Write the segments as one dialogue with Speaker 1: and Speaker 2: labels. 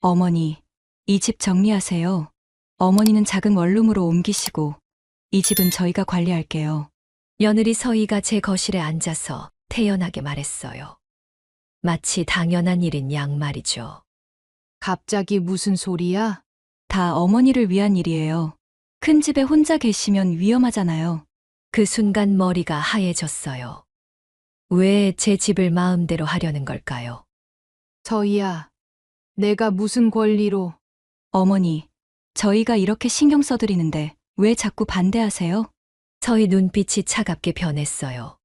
Speaker 1: 어머니, 이 집 정리하세요. 어머니는 작은 원룸으로 옮기시고, 이 집은 저희가 관리할게요.
Speaker 2: 며느리 서희가 제 거실에 앉아서 태연하게 말했어요. 마치 당연한 일인 양 말이죠.
Speaker 3: 갑자기 무슨 소리야?
Speaker 1: 다 어머니를 위한 일이에요. 큰 집에 혼자 계시면 위험하잖아요.
Speaker 2: 그 순간 머리가 하얘졌어요. 왜 제 집을 마음대로 하려는 걸까요?
Speaker 3: 서희야, 내가 무슨 권리로?
Speaker 1: 어머니, 저희가 이렇게 신경 써드리는데 왜 자꾸 반대하세요?
Speaker 2: 서희 눈빛이 차갑게 변했어요.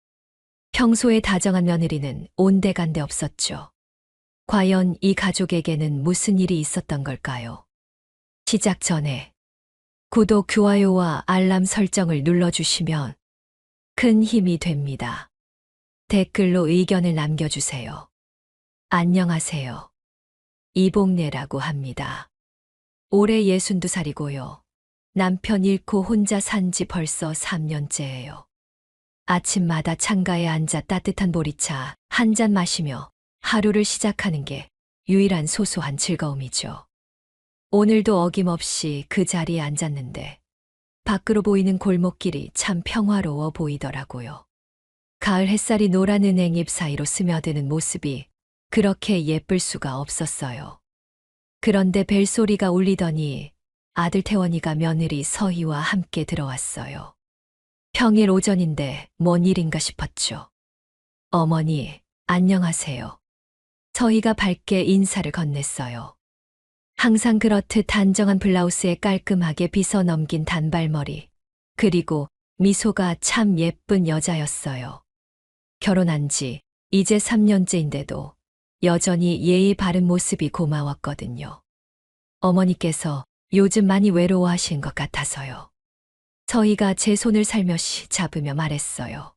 Speaker 2: 평소에 다정한 며느리는 온데간데 없었죠. 과연 이 가족에게는 무슨 일이 있었던 걸까요? 시작 전에 구독, 좋아요와 알람 설정을 눌러주시면 큰 힘이 됩니다. 댓글로 의견을 남겨주세요. 안녕하세요. 이복래라고 합니다. 올해 62살이고요. 남편 잃고 혼자 산 지 벌써 3년째예요. 아침마다 창가에 앉아 따뜻한 보리차 한 잔 마시며 하루를 시작하는 게 유일한 소소한 즐거움이죠. 오늘도 어김없이 그 자리에 앉았는데 밖으로 보이는 골목길이 참 평화로워 보이더라고요. 가을 햇살이 노란 은행잎 사이로 스며드는 모습이 그렇게 예쁠 수가 없었어요. 그런데 벨소리가 울리더니 아들 태원이가 며느리 서희와 함께 들어왔어요. 평일 오전인데 뭔 일인가 싶었죠. 어머니, 안녕하세요. 서희가 밝게 인사를 건넸어요. 항상 그렇듯 단정한 블라우스에 깔끔하게 빗어 넘긴 단발머리, 그리고 미소가 참 예쁜 여자였어요. 결혼한 지 이제 3년째인데도 여전히 예의 바른 모습이 고마웠거든요. 어머니께서 요즘 많이 외로워하신 것 같아서요. 서희가 제 손을 살며시 잡으며 말했어요.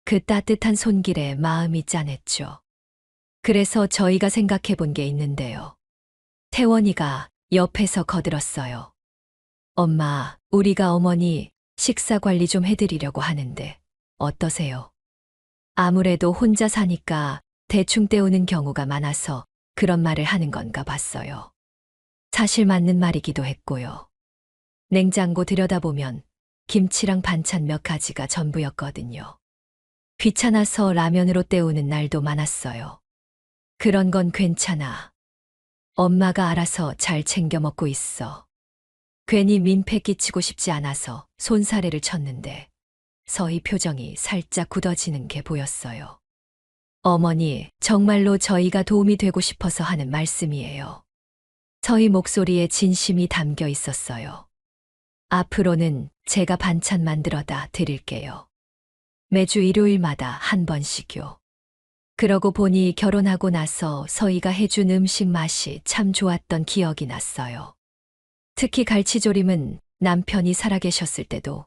Speaker 2: 그 따뜻한 손길에 마음이 짠했죠. 그래서 저희가 생각해 본 게 있는데요. 태원이가 옆에서 거들었어요. 엄마, 우리가 어머니 식사 관리 좀 해드리려고 하는데 어떠세요? 아무래도 혼자 사니까 대충 때우는 경우가 많아서 그런 말을 하는 건가 봤어요. 사실 맞는 말이기도 했고요. 냉장고 들여다보면 김치랑 반찬 몇 가지가 전부였거든요. 귀찮아서 라면으로 때우는 날도 많았어요. 그런 건 괜찮아. 엄마가 알아서 잘 챙겨 먹고 있어. 괜히 민폐 끼치고 싶지 않아서 손사래를 쳤는데 서희 표정이 살짝 굳어지는 게 보였어요. 어머니, 정말로 저희가 도움이 되고 싶어서 하는 말씀이에요. 서희 목소리에 진심이 담겨 있었어요. 앞으로는 제가 반찬 만들어다 드릴게요. 매주 일요일마다 한 번씩요. 그러고 보니 결혼하고 나서 서희가 해준 음식 맛이 참 좋았던 기억이 났어요. 특히 갈치조림은 남편이 살아계셨을 때도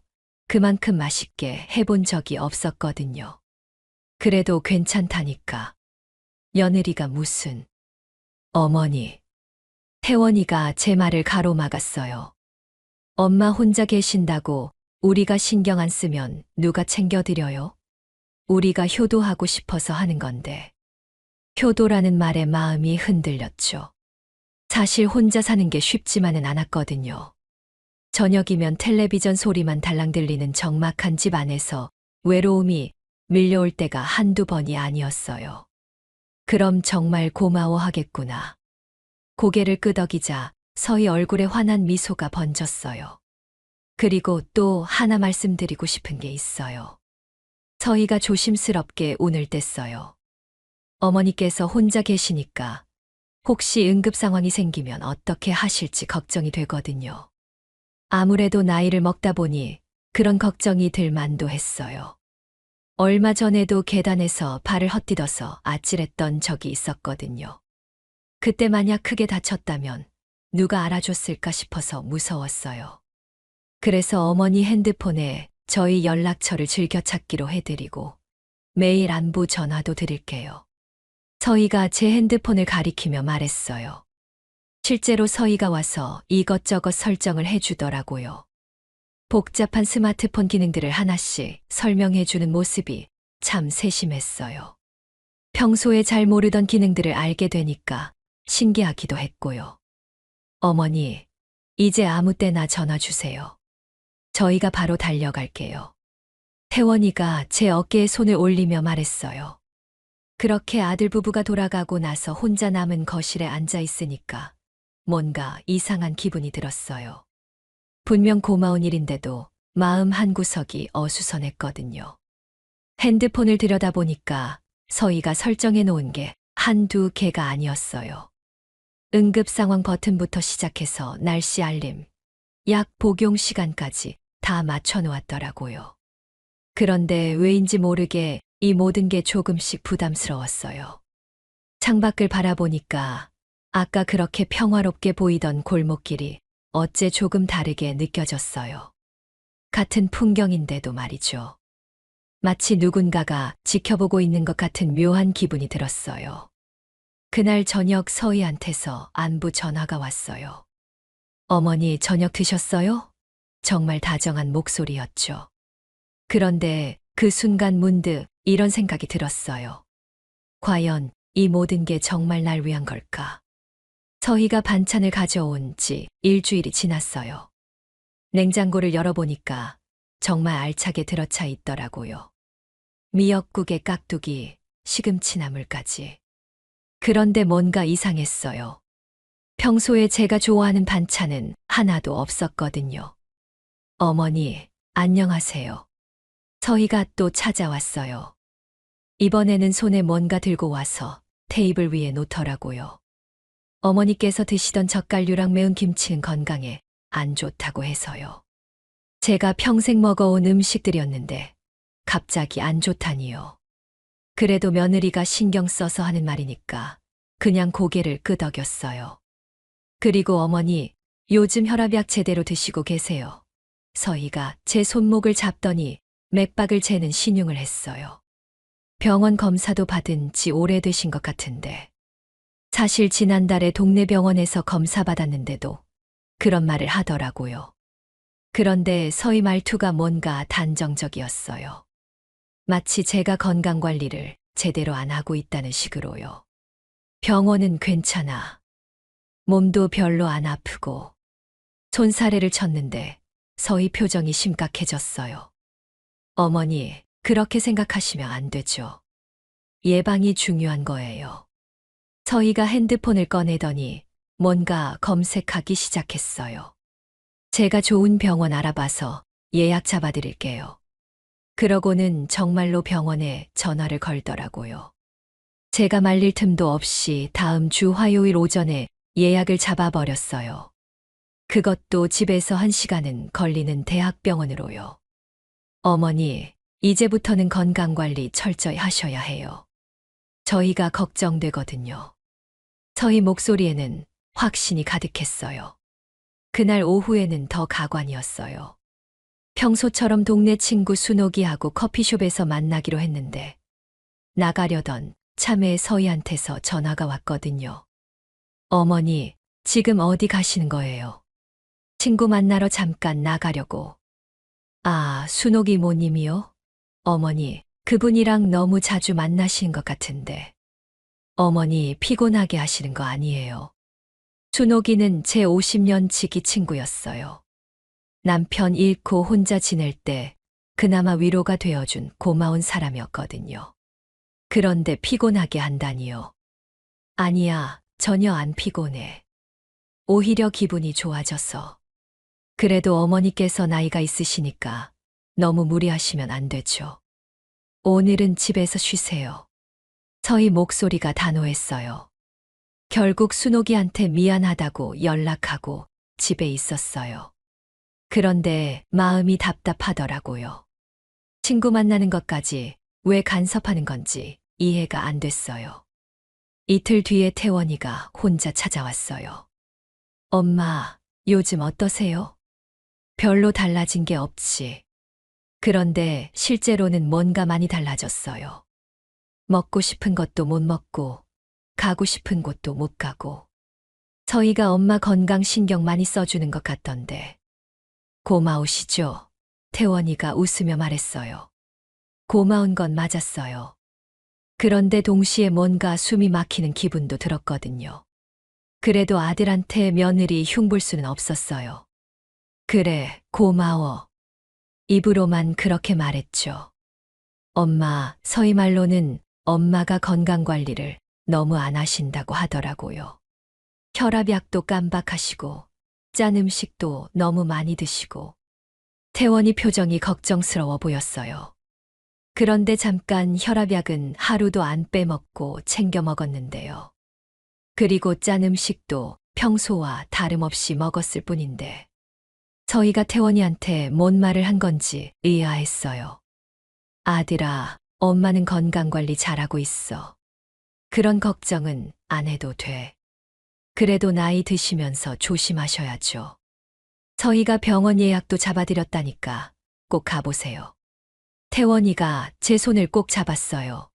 Speaker 2: 그만큼 맛있게 해본 적이 없었거든요. 그래도 괜찮다니까. 며느리가 무슨. 어머니. 태원이가 제 말을 가로막았어요. 엄마 혼자 계신다고 우리가 신경 안 쓰면 누가 챙겨드려요? 우리가 효도하고 싶어서 하는 건데. 효도라는 말에 마음이 흔들렸죠. 사실 혼자 사는 게 쉽지만은 않았거든요. 저녁이면 텔레비전 소리만 달랑 들리는 적막한 집 안에서 외로움이 밀려올 때가 한두 번이 아니었어요. 그럼 정말 고마워하겠구나. 고개를 끄덕이자 서희 얼굴에 환한 미소가 번졌어요. 그리고 또 하나 말씀드리고 싶은 게 있어요. 서희가 조심스럽게 운을 뗐어요. 어머니께서 혼자 계시니까 혹시 응급 상황이 생기면 어떻게 하실지 걱정이 되거든요. 아무래도 나이를 먹다 보니 그런 걱정이 들 만도 했어요. 얼마 전에도 계단에서 발을 헛디뎌서 아찔했던 적이 있었거든요. 그때 만약 크게 다쳤다면 누가 알아줬을까 싶어서 무서웠어요. 그래서 어머니 핸드폰에 저희 연락처를 즐겨찾기로 해드리고 매일 안부 전화도 드릴게요. 서희가 제 핸드폰을 가리키며 말했어요. 실제로 서희가 와서 이것저것 설정을 해주더라고요. 복잡한 스마트폰 기능들을 하나씩 설명해주는 모습이 참 세심했어요. 평소에 잘 모르던 기능들을 알게 되니까 신기하기도 했고요. 어머니, 이제 아무 때나 전화 주세요. 저희가 바로 달려갈게요. 태원이가 제 어깨에 손을 올리며 말했어요. 그렇게 아들 부부가 돌아가고 나서 혼자 남은 거실에 앉아 있으니까 뭔가 이상한 기분이 들었어요. 분명 고마운 일인데도 마음 한구석이 어수선했거든요. 핸드폰을 들여다보니까 서희가 설정해 놓은 게 한두 개가 아니었어요. 응급 상황 버튼부터 시작해서 날씨 알림, 약 복용 시간까지 다 맞춰 놓았더라고요. 그런데 왜인지 모르게 이 모든 게 조금씩 부담스러웠어요. 창밖을 바라보니까 아까 그렇게 평화롭게 보이던 골목길이 어째 조금 다르게 느껴졌어요. 같은 풍경인데도 말이죠. 마치 누군가가 지켜보고 있는 것 같은 묘한 기분이 들었어요. 그날 저녁 서희한테서 안부 전화가 왔어요. 어머니 저녁 드셨어요? 정말 다정한 목소리였죠. 그런데 그 순간 문득 이런 생각이 들었어요. 과연 이 모든 게 정말 날 위한 걸까? 서희가 반찬을 가져온 지 일주일이 지났어요. 냉장고를 열어보니까 정말 알차게 들어차 있더라고요. 미역국에 깍두기, 시금치 나물까지. 그런데 뭔가 이상했어요. 평소에 제가 좋아하는 반찬은 하나도 없었거든요. 어머니, 안녕하세요. 서희가 또 찾아왔어요. 이번에는 손에 뭔가 들고 와서 테이블 위에 놓더라고요. 어머니께서 드시던 젓갈류랑 매운 김치는 건강에 안 좋다고 해서요. 제가 평생 먹어온 음식들이었는데 갑자기 안 좋다니요. 그래도 며느리가 신경 써서 하는 말이니까 그냥 고개를 끄덕였어요. 그리고 어머니, 요즘 혈압약 제대로 드시고 계세요. 서희가 제 손목을 잡더니 맥박을 재는 신용을 했어요. 병원 검사도 받은 지 오래되신 것 같은데. 사실 지난달에 동네 병원에서 검사 받았는데도 그런 말을 하더라고요. 그런데 서희 말투가 뭔가 단정적이었어요. 마치 제가 건강관리를 제대로 안 하고 있다는 식으로요. 병원은 괜찮아. 몸도 별로 안 아프고. 손사래를 쳤는데 서희 표정이 심각해졌어요. 어머니, 그렇게 생각하시면 안 되죠. 예방이 중요한 거예요. 서희가 핸드폰을 꺼내더니 뭔가 검색하기 시작했어요. 제가 좋은 병원 알아봐서 예약 잡아드릴게요. 그러고는 정말로 병원에 전화를 걸더라고요. 제가 말릴 틈도 없이 다음 주 화요일 오전에 예약을 잡아버렸어요. 그것도 집에서 1시간은 걸리는 대학병원으로요. 어머니, 이제부터는 건강관리 철저히 하셔야 해요. 저희가 걱정되거든요. 서희 목소리에는 확신이 가득했어요. 그날 오후에는 더 가관이었어요. 평소처럼 동네 친구 순옥이하고 커피숍에서 만나기로 했는데 나가려던 참에 서희한테서 전화가 왔거든요. 어머니, 지금 어디 가시는 거예요? 친구 만나러 잠깐 나가려고. 아, 순옥 이모님이요? 어머니, 그분이랑 너무 자주 만나시는 것 같은데. 어머니 피곤하게 하시는 거 아니에요. 순옥이는 제 50년 지기 친구였어요. 남편 잃고 혼자 지낼 때 그나마 위로가 되어준 고마운 사람이었거든요. 그런데 피곤하게 한다니요. 아니야, 전혀 안 피곤해. 오히려 기분이 좋아져서. 그래도 어머니께서 나이가 있으시니까 너무 무리하시면 안 되죠. 오늘은 집에서 쉬세요. 서희 목소리가 단호했어요. 결국 순옥이한테 미안하다고 연락하고 집에 있었어요. 그런데 마음이 답답하더라고요. 친구 만나는 것까지 왜 간섭하는 건지 이해가 안 됐어요. 이틀 뒤에 태원이가 혼자 찾아왔어요. 엄마, 요즘 어떠세요? 별로 달라진 게 없지. 그런데 실제로는 뭔가 많이 달라졌어요. 먹고 싶은 것도 못 먹고, 가고 싶은 곳도 못 가고. 서희가 엄마 건강 신경 많이 써주는 것 같던데. 고마우시죠? 태원이가 웃으며 말했어요. 고마운 건 맞았어요. 그런데 동시에 뭔가 숨이 막히는 기분도 들었거든요. 그래도 아들한테 며느리 흉볼 수는 없었어요. 그래, 고마워. 입으로만 그렇게 말했죠. 엄마, 서희 말로는 엄마가 건강관리를 너무 안 하신다고 하더라고요. 혈압약도 깜박하시고, 짠 음식도 너무 많이 드시고, 태원이 표정이 걱정스러워 보였어요. 그런데 잠깐 혈압약은 하루도 안 빼먹고 챙겨 먹었는데요. 그리고 짠 음식도 평소와 다름없이 먹었을 뿐인데, 저희가 태원이한테 뭔 말을 한 건지 의아했어요. 아들아, 엄마는 건강관리 잘하고 있어. 그런 걱정은 안 해도 돼. 그래도 나이 드시면서 조심하셔야죠. 저희가 병원 예약도 잡아드렸다니까 꼭 가보세요. 태원이가 제 손을 꼭 잡았어요.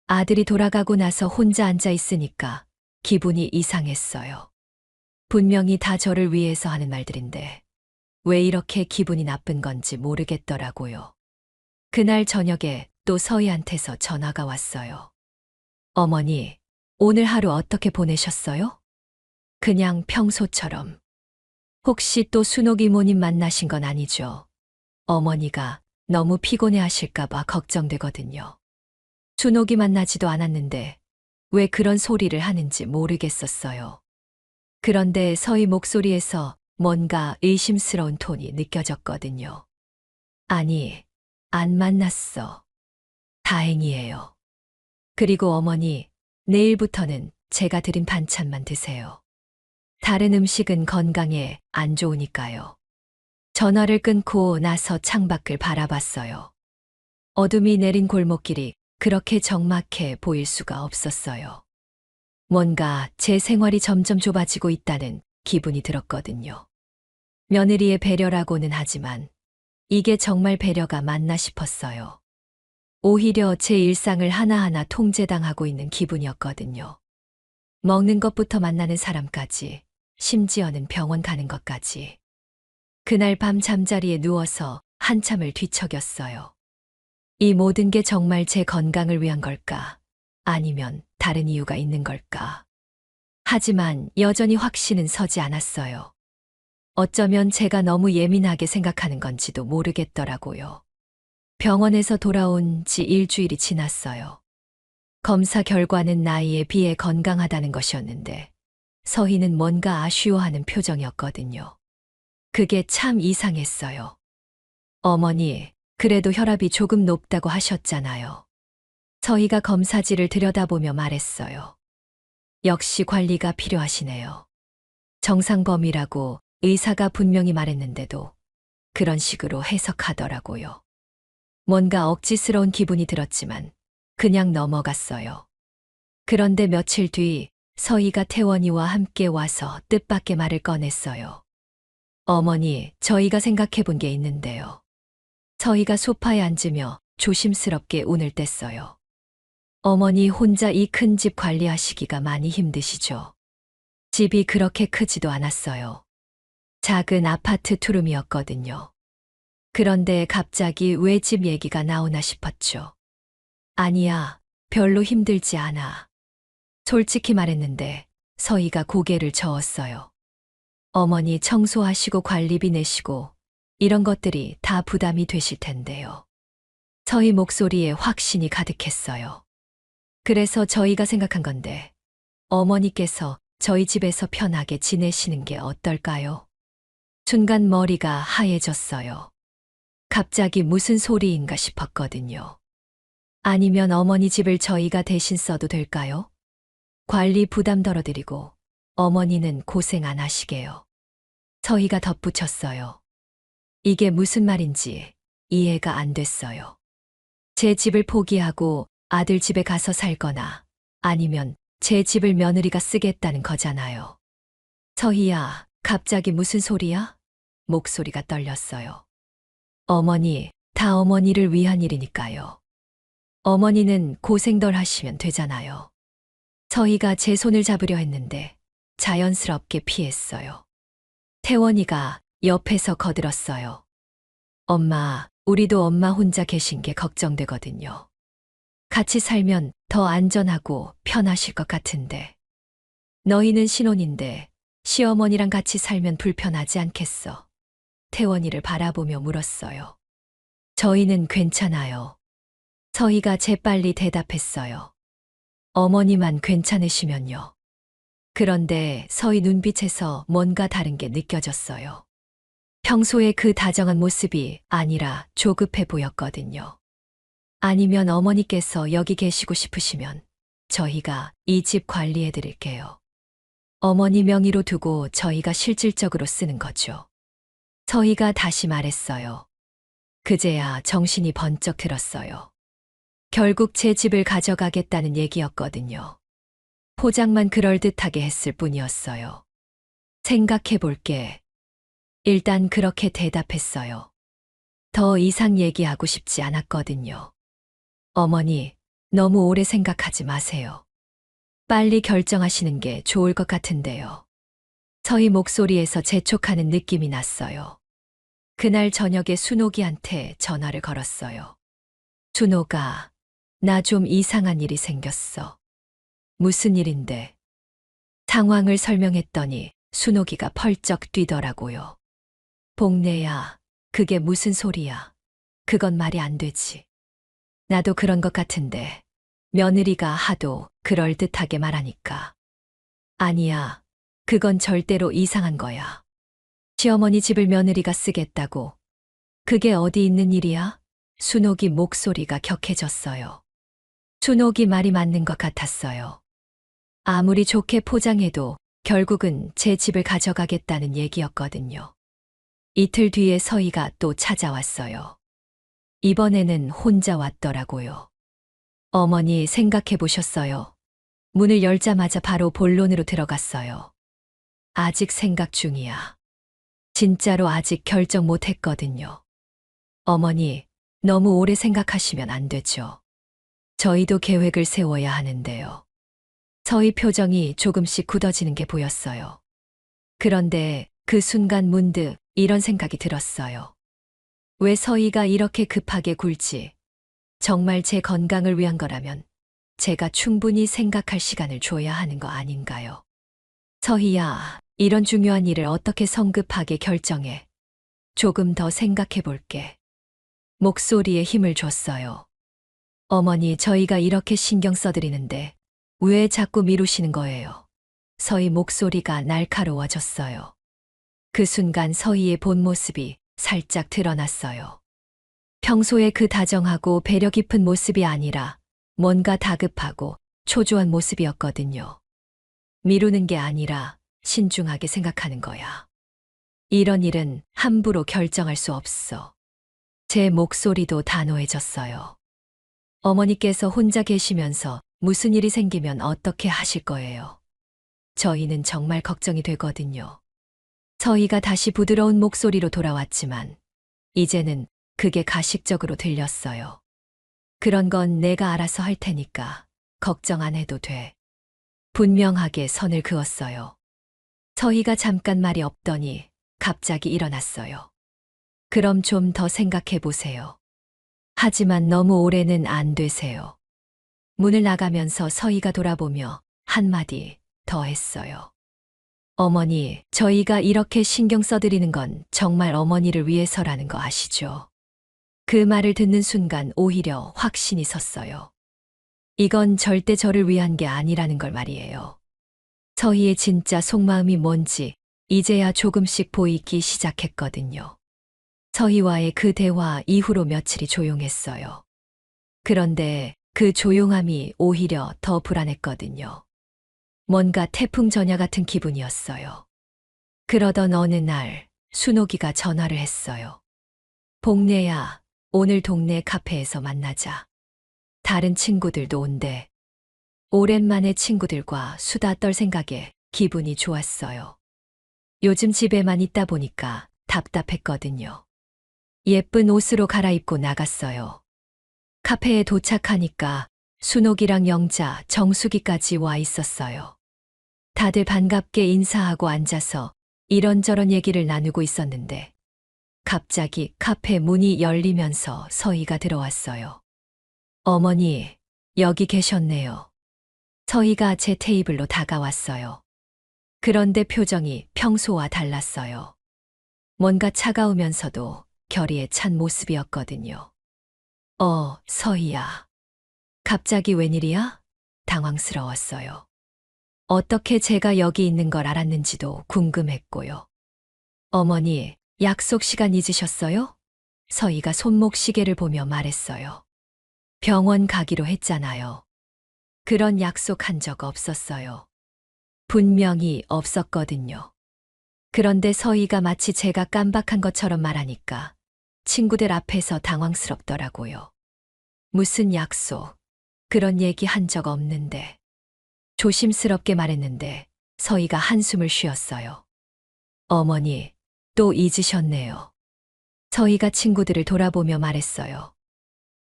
Speaker 2: 아들이 돌아가고 나서 혼자 앉아 있으니까 기분이 이상했어요. 분명히 다 저를 위해서 하는 말들인데 왜 이렇게 기분이 나쁜 건지 모르겠더라고요. 그날 저녁에 또 서희한테서 전화가 왔어요. 어머니, 오늘 하루 어떻게 보내셨어요? 그냥 평소처럼. 혹시 또 순옥 이모님 만나신 건 아니죠? 어머니가 너무 피곤해 하실까봐 걱정되거든요. 순옥이 만나지도 않았는데 왜 그런 소리를 하는지 모르겠었어요. 그런데 서희 목소리에서 뭔가 의심스러운 톤이 느껴졌거든요. 아니, 안 만났어. 다행이에요. 그리고 어머니, 내일부터는 제가 드린 반찬만 드세요. 다른 음식은 건강에 안 좋으니까요. 전화를 끊고 나서 창밖을 바라봤어요. 어둠이 내린 골목길이 그렇게 적막해 보일 수가 없었어요. 뭔가 제 생활이 점점 좁아지고 있다는 기분이 들었거든요. 며느리의 배려라고는 하지만 이게 정말 배려가 맞나 싶었어요. 오히려 제 일상을 하나하나 통제당하고 있는 기분이었거든요. 먹는 것부터 만나는 사람까지, 심지어는 병원 가는 것까지. 그날 밤 잠자리에 누워서 한참을 뒤척였어요. 이 모든 게 정말 제 건강을 위한 걸까? 아니면 다른 이유가 있는 걸까? 하지만 여전히 확신은 서지 않았어요. 어쩌면 제가 너무 예민하게 생각하는 건지도 모르겠더라고요. 병원에서 돌아온 지 일주일이 지났어요. 검사 결과는 나이에 비해 건강하다는 것이었는데 서희는 뭔가 아쉬워하는 표정이었거든요. 그게 참 이상했어요. 어머니, 그래도 혈압이 조금 높다고 하셨잖아요. 서희가 검사지를 들여다보며 말했어요. 역시 관리가 필요하시네요. 정상범위라고 의사가 분명히 말했는데도 그런 식으로 해석하더라고요. 뭔가 억지스러운 기분이 들었지만 그냥 넘어갔어요. 그런데 며칠 뒤 서희가 태원이와 함께 와서 뜻밖의 말을 꺼냈어요. 어머니, 저희가 생각해 본 게 있는데요. 서희가 소파에 앉으며 조심스럽게 운을 뗐어요. 어머니 혼자 이 큰 집 관리하시기가 많이 힘드시죠? 집이 그렇게 크지도 않았어요. 작은 아파트 투룸이었거든요. 그런데 갑자기 왜 집 얘기가 나오나 싶었죠. 아니야, 별로 힘들지 않아. 솔직히 말했는데 서희가 고개를 저었어요. 어머니 청소하시고 관리비 내시고 이런 것들이 다 부담이 되실 텐데요. 서희 목소리에 확신이 가득했어요. 그래서 저희가 생각한 건데 어머니께서 저희 집에서 편하게 지내시는 게 어떨까요? 순간 머리가 하얘졌어요. 갑자기 무슨 소리인가 싶었거든요. 아니면 어머니 집을 저희가 대신 써도 될까요? 관리 부담 덜어드리고 어머니는 고생 안 하시게요. 서희가 덧붙였어요. 이게 무슨 말인지 이해가 안 됐어요. 제 집을 포기하고 아들 집에 가서 살거나 아니면 제 집을 며느리가 쓰겠다는 거잖아요. 서희야, 갑자기 무슨 소리야? 목소리가 떨렸어요. 어머니, 다 어머니를 위한 일이니까요. 어머니는 고생 덜 하시면 되잖아요. 서희가 제 손을 잡으려 했는데 자연스럽게 피했어요. 태원이가 옆에서 거들었어요. 엄마, 우리도 엄마 혼자 계신 게 걱정되거든요. 같이 살면 더 안전하고 편하실 것 같은데. 너희는 신혼인데 시어머니랑 같이 살면 불편하지 않겠어? 태원이를 바라보며 물었어요. 저희는 괜찮아요. 서희가 재빨리 대답했어요. 어머니만 괜찮으시면요. 그런데 서희 눈빛에서 뭔가 다른 게 느껴졌어요. 평소에 그 다정한 모습이 아니라 조급해 보였거든요. 아니면 어머니께서 여기 계시고 싶으시면 저희가 이 집 관리해 드릴게요. 어머니 명의로 두고 저희가 실질적으로 쓰는 거죠. 서희가 다시 말했어요. 그제야 정신이 번쩍 들었어요. 결국 제 집을 가져가겠다는 얘기였거든요. 포장만 그럴듯하게 했을 뿐이었어요. 생각해 볼게. 일단 그렇게 대답했어요. 더 이상 얘기하고 싶지 않았거든요. 어머니, 너무 오래 생각하지 마세요. 빨리 결정하시는 게 좋을 것 같은데요. 서희 목소리에서 재촉하는 느낌이 났어요. 그날 저녁에 순옥이한테 전화를 걸었어요. 순옥아, 나 좀 이상한 일이 생겼어. 무슨 일인데? 상황을 설명했더니 순옥이가 펄쩍 뛰더라고요. 복내야, 그게 무슨 소리야? 그건 말이 안 되지. 나도 그런 것 같은데 며느리가 하도 그럴듯하게 말하니까. 아니야, 그건 절대로 이상한 거야. 시어머니 집을 며느리가 쓰겠다고. 그게 어디 있는 일이야? 순옥이 목소리가 격해졌어요. 순옥이 말이 맞는 것 같았어요. 아무리 좋게 포장해도 결국은 제 집을 가져가겠다는 얘기였거든요. 이틀 뒤에 서희가 또 찾아왔어요. 이번에는 혼자 왔더라고요. 어머니 생각해 보셨어요? 문을 열자마자 바로 본론으로 들어갔어요. 아직 생각 중이야. 진짜로 아직 결정 못 했거든요. 어머니, 너무 오래 생각하시면 안 되죠. 저희도 계획을 세워야 하는데요. 서희 표정이 조금씩 굳어지는 게 보였어요. 그런데 그 순간 문득 이런 생각이 들었어요. 왜 서희가 이렇게 급하게 굴지? 정말 제 건강을 위한 거라면 제가 충분히 생각할 시간을 줘야 하는 거 아닌가요? 서희야, 이런 중요한 일을 어떻게 성급하게 결정해? 조금 더 생각해 볼게. 목소리에 힘을 줬어요. 어머니, 저희가 이렇게 신경 써드리는데 왜 자꾸 미루시는 거예요? 서희 목소리가 날카로워졌어요. 그 순간 서희의 본 모습이 살짝 드러났어요. 평소에 그 다정하고 배려 깊은 모습이 아니라 뭔가 다급하고 초조한 모습이었거든요. 미루는 게 아니라 신중하게 생각하는 거야. 이런 일은 함부로 결정할 수 없어. 제 목소리도 단호해졌어요. 어머니께서 혼자 계시면서 무슨 일이 생기면 어떻게 하실 거예요? 저희는 정말 걱정이 되거든요. 서희가 다시 부드러운 목소리로 돌아왔지만 이제는 그게 가식적으로 들렸어요. 그런 건 내가 알아서 할 테니까 걱정 안 해도 돼. 분명하게 선을 그었어요. 서희가 잠깐 말이 없더니 갑자기 일어났어요. 그럼 좀 더 생각해 보세요. 하지만 너무 오래는 안 되세요. 문을 나가면서 서희가 돌아보며 한마디 더 했어요. 어머니, 저희가 이렇게 신경 써드리는 건 정말 어머니를 위해서라는 거 아시죠? 그 말을 듣는 순간 오히려 확신이 섰어요. 이건 절대 저를 위한 게 아니라는 걸 말이에요. 서희의 진짜 속마음이 뭔지 이제야 조금씩 보이기 시작했거든요. 서희와의 그 대화 이후로 며칠이 조용했어요. 그런데 그 조용함이 오히려 더 불안했거든요. 뭔가 태풍 전야 같은 기분이었어요. 그러던 어느 날 순옥이가 전화를 했어요. 복내야, 오늘 동네 카페에서 만나자. 다른 친구들도 온대. 오랜만에 친구들과 수다 떨 생각에 기분이 좋았어요. 요즘 집에만 있다 보니까 답답했거든요. 예쁜 옷으로 갈아입고 나갔어요. 카페에 도착하니까 순옥이랑 영자, 정수기까지 와 있었어요. 다들 반갑게 인사하고 앉아서 이런저런 얘기를 나누고 있었는데 갑자기 카페 문이 열리면서 서희가 들어왔어요. 어머니, 여기 계셨네요. 서희가 제 테이블로 다가왔어요. 그런데 표정이 평소와 달랐어요. 뭔가 차가우면서도 결의에 찬 모습이었거든요. 서희야. 갑자기 웬일이야? 당황스러웠어요. 어떻게 제가 여기 있는 걸 알았는지도 궁금했고요. 어머니, 약속 시간 잊으셨어요? 서희가 손목 시계를 보며 말했어요. 병원 가기로 했잖아요. 그런 약속 한 적 없었어요. 분명히 없었거든요. 그런데 서희가 마치 제가 깜박한 것처럼 말하니까 친구들 앞에서 당황스럽더라고요. 무슨 약속? 그런 얘기 한 적 없는데. 조심스럽게 말했는데 서희가 한숨을 쉬었어요. 어머니, 또 잊으셨네요. 서희가 친구들을 돌아보며 말했어요.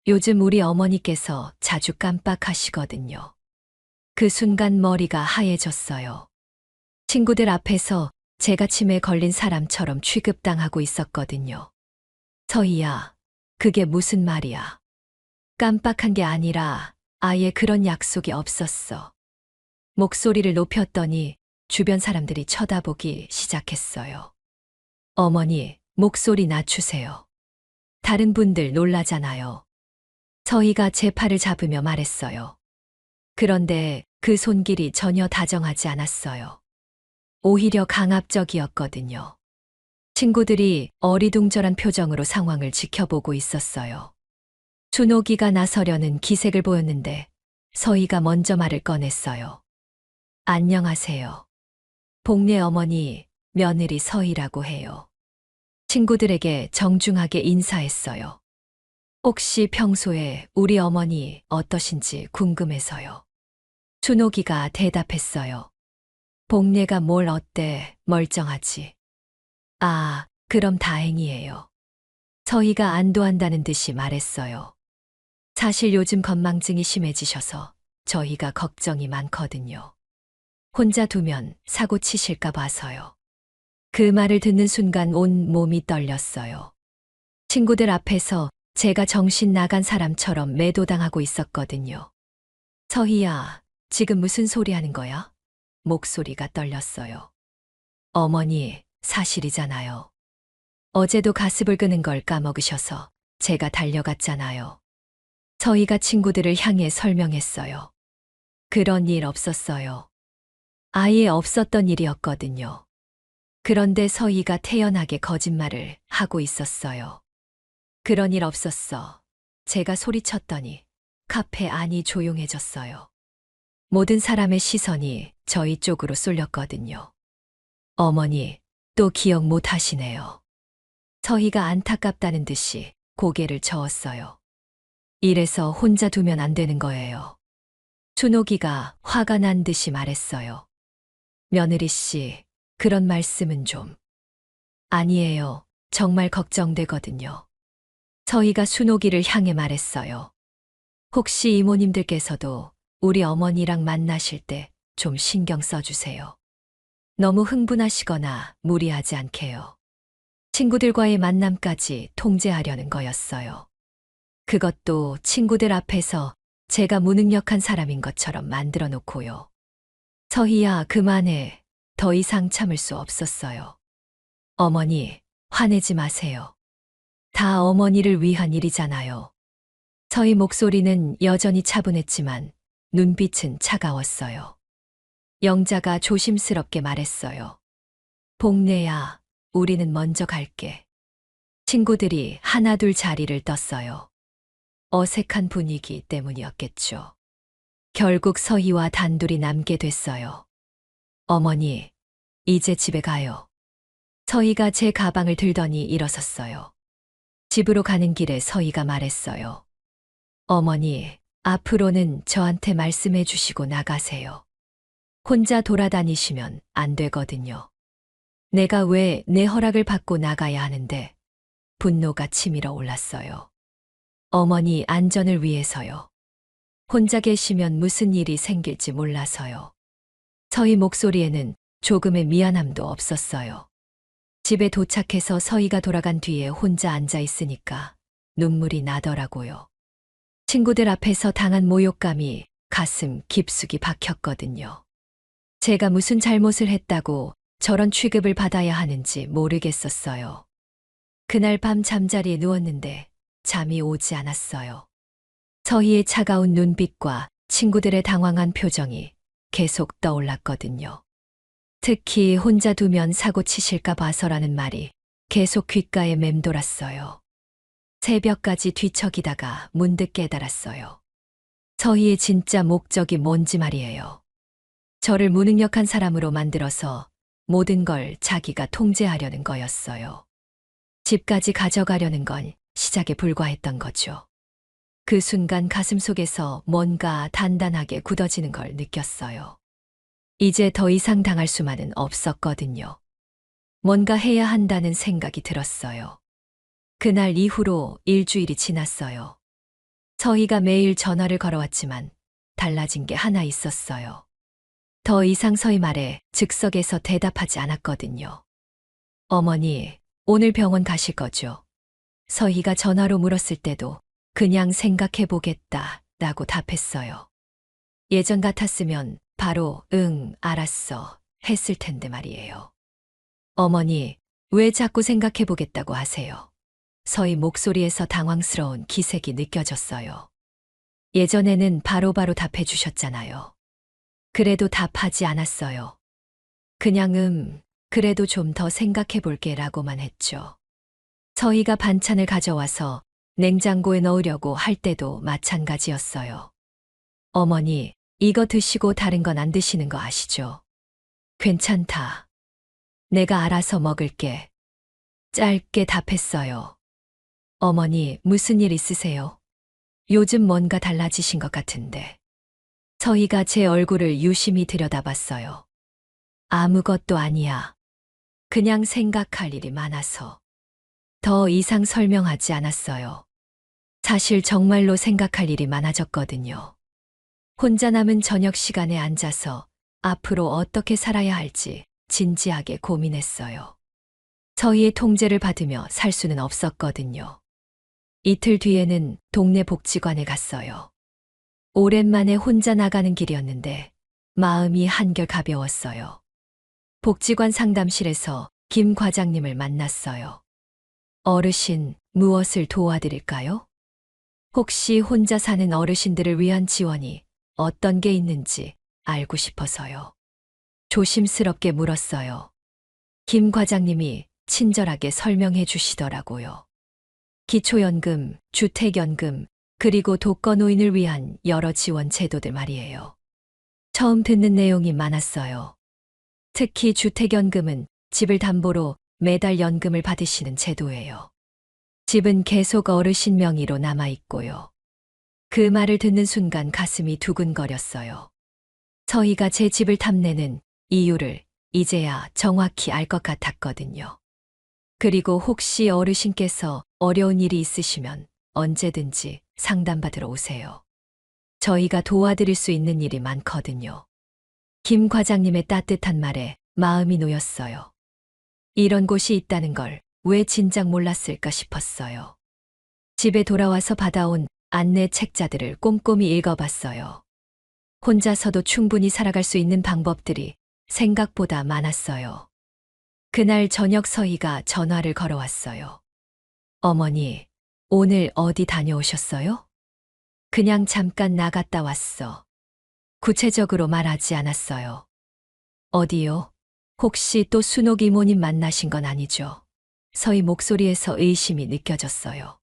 Speaker 2: 요즘 우리 어머니께서 자주 깜빡하시거든요. 그 순간 머리가 하얘졌어요. 친구들 앞에서 제가 치매에 걸린 사람처럼 취급당하고 있었거든요. 서희야, 그게 무슨 말이야? 깜빡한 게 아니라 아예 그런 약속이 없었어. 목소리를 높였더니 주변 사람들이 쳐다보기 시작했어요. 어머니, 목소리 낮추세요. 다른 분들 놀라잖아요. 서희가 제 팔을 잡으며 말했어요. 그런데 그 손길이 전혀 다정하지 않았어요. 오히려 강압적이었거든요. 친구들이 어리둥절한 표정으로 상황을 지켜보고 있었어요. 준옥이가 나서려는 기색을 보였는데 서희가 먼저 말을 꺼냈어요. 안녕하세요. 복례 어머니, 며느리 서희라고 해요. 친구들에게 정중하게 인사했어요. 혹시 평소에 우리 어머니 어떠신지 궁금해서요. 준옥이가 대답했어요. 복례가 뭘 어때, 멀쩡하지. 아, 그럼 다행이에요. 서희가 안도한다는 듯이 말했어요. 사실 요즘 건망증이 심해지셔서 저희가 걱정이 많거든요. 혼자 두면 사고 치실까 봐서요. 그 말을 듣는 순간 온 몸이 떨렸어요. 친구들 앞에서 제가 정신 나간 사람처럼 매도당하고 있었거든요. 서희야, 지금 무슨 소리 하는 거야? 목소리가 떨렸어요. 어머니, 사실이잖아요. 어제도 가습을 끄는 걸 까먹으셔서 제가 달려갔잖아요. 서희가 친구들을 향해 설명했어요. 그런 일 없었어요. 아예 없었던 일이었거든요. 그런데 서희가 태연하게 거짓말을 하고 있었어요. 그런 일 없었어. 제가 소리쳤더니 카페 안이 조용해졌어요. 모든 사람의 시선이 저희 쪽으로 쏠렸거든요. 어머니, 또 기억 못 하시네요. 서희가 안타깝다는 듯이 고개를 저었어요. 이래서 혼자 두면 안 되는 거예요. 준옥이가 화가 난 듯이 말했어요. 며느리 씨, 그런 말씀은 좀. 아니에요. 정말 걱정되거든요. 서희가 순옥이를 향해 말했어요. 혹시 이모님들께서도 우리 어머니랑 만나실 때 좀 신경 써주세요. 너무 흥분하시거나 무리하지 않게요. 친구들과의 만남까지 통제하려는 거였어요. 그것도 친구들 앞에서 제가 무능력한 사람인 것처럼 만들어 놓고요. 서희야, 그만해. 더 이상 참을 수 없었어요. 어머니, 화내지 마세요. 다 어머니를 위한 일이잖아요. 서희 목소리는 여전히 차분했지만 눈빛은 차가웠어요. 영자가 조심스럽게 말했어요. 복례야, 우리는 먼저 갈게. 친구들이 하나둘 자리를 떴어요. 어색한 분위기 때문이었겠죠. 결국 서희와 단둘이 남게 됐어요. 어머니, 이제 집에 가요. 서희가 제 가방을 들더니 일어섰어요. 집으로 가는 길에 서희가 말했어요. 어머니, 앞으로는 저한테 말씀해 주시고 나가세요. 혼자 돌아다니시면 안 되거든요. 내가 왜 내 허락을 받고 나가야 하는데 분노가 치밀어 올랐어요. 어머니 안전을 위해서요. 혼자 계시면 무슨 일이 생길지 몰라서요. 서희 목소리에는 조금의 미안함도 없었어요. 집에 도착해서 서희가 돌아간 뒤에 혼자 앉아 있으니까 눈물이 나더라고요. 친구들 앞에서 당한 모욕감이 가슴 깊숙이 박혔거든요. 제가 무슨 잘못을 했다고 저런 취급을 받아야 하는지 모르겠었어요. 그날 밤 잠자리에 누웠는데 잠이 오지 않았어요. 서희의 차가운 눈빛과 친구들의 당황한 표정이 계속 떠올랐거든요. 특히 혼자 두면 사고 치실까 봐서라는 말이 계속 귓가에 맴돌았어요. 새벽까지 뒤척이다가 문득 깨달았어요. 서희의 진짜 목적이 뭔지 말이에요. 저를 무능력한 사람으로 만들어서 모든 걸 자기가 통제하려는 거였어요. 집까지 가져가려는 건 시작에 불과했던 거죠. 그 순간 가슴속에서 뭔가 단단하게 굳어지는 걸 느꼈어요. 이제 더 이상 당할 수만은 없었거든요. 뭔가 해야 한다는 생각이 들었어요. 그날 이후로 일주일이 지났어요. 서희가 매일 전화를 걸어왔지만 달라진 게 하나 있었어요. 더 이상 서희 말에 즉석에서 대답하지 않았거든요. 어머니, 오늘 병원 가실 거죠? 서희가 전화로 물었을 때도 그냥 생각해 보겠다 라고 답했어요. 예전 같았으면 바로 응, 알았어 했을 텐데 말이에요. 어머니, 왜 자꾸 생각해 보겠다고 하세요? 서희 목소리에서 당황스러운 기색이 느껴졌어요. 예전에는 바로바로 답해 주셨잖아요. 그래도 답하지 않았어요. 그냥 그래도 좀 더 생각해 볼게 라고만 했죠. 서희가 반찬을 가져와서 냉장고에 넣으려고 할 때도 마찬가지였어요. 어머니, 이거 드시고 다른 건 안 드시는 거 아시죠? 괜찮다. 내가 알아서 먹을게. 짧게 답했어요. 어머니, 무슨 일 있으세요? 요즘 뭔가 달라지신 것 같은데. 서희가 제 얼굴을 유심히 들여다봤어요. 아무것도 아니야. 그냥 생각할 일이 많아서. 더 이상 설명하지 않았어요. 사실 정말로 생각할 일이 많아졌거든요. 혼자 남은 저녁 시간에 앉아서 앞으로 어떻게 살아야 할지 진지하게 고민했어요. 서희의 통제를 받으며 살 수는 없었거든요. 이틀 뒤에는 동네 복지관에 갔어요. 오랜만에 혼자 나가는 길이었는데 마음이 한결 가벼웠어요. 복지관 상담실에서 김 과장님을 만났어요. 어르신, 무엇을 도와드릴까요? 혹시 혼자 사는 어르신들을 위한 지원이 어떤 게 있는지 알고 싶어서요. 조심스럽게 물었어요. 김 과장님이 친절하게 설명해 주시더라고요. 기초연금, 주택연금, 그리고 독거노인을 위한 여러 지원 제도들 말이에요. 처음 듣는 내용이 많았어요. 특히 주택연금은 집을 담보로 매달 연금을 받으시는 제도예요. 집은 계속 어르신 명의로 남아있고요. 그 말을 듣는 순간 가슴이 두근거렸어요. 서희가 제 집을 탐내는 이유를 이제야 정확히 알 것 같았거든요. 그리고 혹시 어르신께서 어려운 일이 있으시면 언제든지 상담받으러 오세요. 저희가 도와드릴 수 있는 일이 많거든요. 김 과장님의 따뜻한 말에 마음이 놓였어요. 이런 곳이 있다는 걸 왜 진작 몰랐을까 싶었어요. 집에 돌아와서 받아온 안내 책자들을 꼼꼼히 읽어봤어요. 혼자서도 충분히 살아갈 수 있는 방법들이 생각보다 많았어요. 그날 저녁 서희가 전화를 걸어왔어요. 어머니, 오늘 어디 다녀오셨어요? 그냥 잠깐 나갔다 왔어. 구체적으로 말하지 않았어요. 어디요? 혹시 또 순옥 이모님 만나신 건 아니죠? 서희 목소리에서 의심이 느껴졌어요.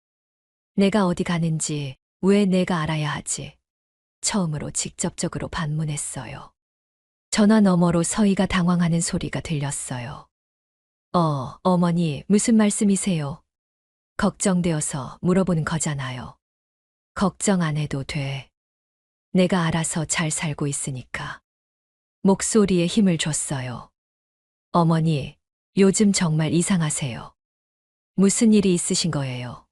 Speaker 2: 내가 어디 가는지 왜 내가 알아야 하지? 처음으로 직접적으로 반문했어요. 전화 너머로 서희가 당황하는 소리가 들렸어요. 어머니, 무슨 말씀이세요? 걱정되어서 물어보는 거잖아요. 걱정 안 해도 돼. 내가 알아서 잘 살고 있으니까. 목소리에 힘을 줬어요. 어머니, 요즘 정말 이상하세요. 무슨 일이 있으신 거예요?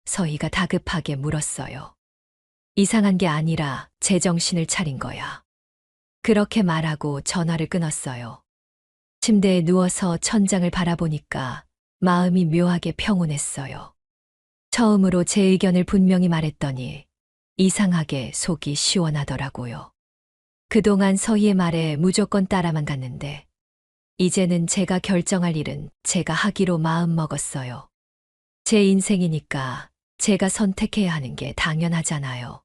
Speaker 2: 서희가 다급하게 물었어요. 이상한 게 아니라 제정신을 차린 거야. 그렇게 말하고 전화를 끊었어요. 침대에 누워서 천장을 바라보니까 마음이 묘하게 평온했어요. 처음으로 제 의견을 분명히 말했더니 이상하게 속이 시원하더라고요. 그동안 서희의 말에 무조건 따라만 갔는데, 이제는 제가 결정할 일은 제가 하기로 마음 먹었어요. 제 인생이니까 제가 선택해야 하는 게 당연하잖아요.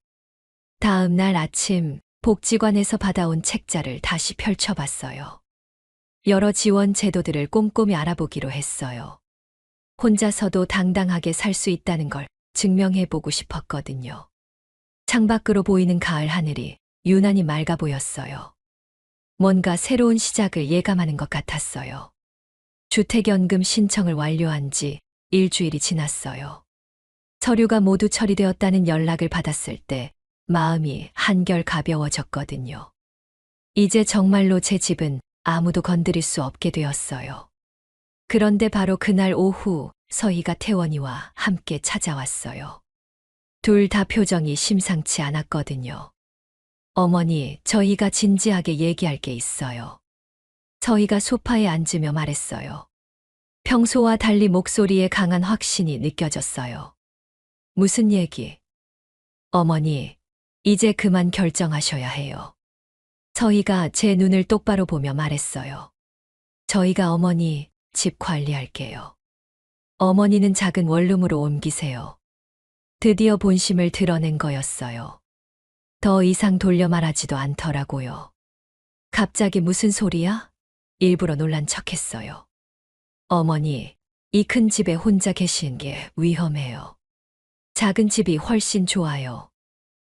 Speaker 2: 다음 날 아침 복지관에서 받아온 책자를 다시 펼쳐봤어요. 여러 지원 제도들을 꼼꼼히 알아보기로 했어요. 혼자서도 당당하게 살 수 있다는 걸 증명해보고 싶었거든요. 창밖으로 보이는 가을 하늘이 유난히 맑아 보였어요. 뭔가 새로운 시작을 예감하는 것 같았어요. 주택연금 신청을 완료한 지 일주일이 지났어요. 서류가 모두 처리되었다는 연락을 받았을 때 마음이 한결 가벼워졌거든요. 이제 정말로 제 집은 아무도 건드릴 수 없게 되었어요. 그런데 바로 그날 오후 서희가 태원이와 함께 찾아왔어요. 둘 다 표정이 심상치 않았거든요. 어머니, 저희가 진지하게 얘기할 게 있어요. 서희가 소파에 앉으며 말했어요. 평소와 달리 목소리에 강한 확신이 느껴졌어요. 무슨 얘기? 어머니, 이제 그만 결정하셔야 해요. 서희가 제 눈을 똑바로 보며 말했어요. 저희가 어머니 집 관리할게요. 어머니는 작은 원룸으로 옮기세요. 드디어 본심을 드러낸 거였어요. 더 이상 돌려 말하지도 않더라고요. 갑자기 무슨 소리야? 일부러 놀란 척했어요. 어머니, 이 큰 집에 혼자 계시는 게 위험해요. 작은 집이 훨씬 좋아요.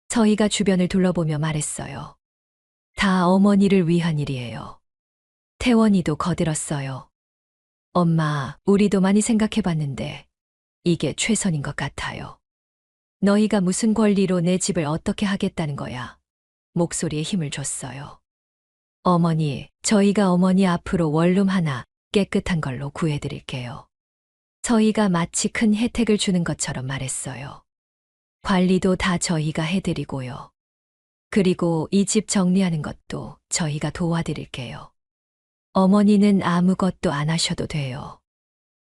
Speaker 2: 서희가 주변을 둘러보며 말했어요. 다 어머니를 위한 일이에요. 태원이도 거들었어요. 엄마, 우리도 많이 생각해봤는데 이게 최선인 것 같아요. 너희가 무슨 권리로 내 집을 어떻게 하겠다는 거야? 목소리에 힘을 줬어요. 어머니, 저희가 어머니 앞으로 원룸 하나 깨끗한 걸로 구해드릴게요. 저희가 마치 큰 혜택을 주는 것처럼 말했어요. 관리도 다 저희가 해드리고요. 그리고 이 집 정리하는 것도 저희가 도와드릴게요. 어머니는 아무것도 안 하셔도 돼요.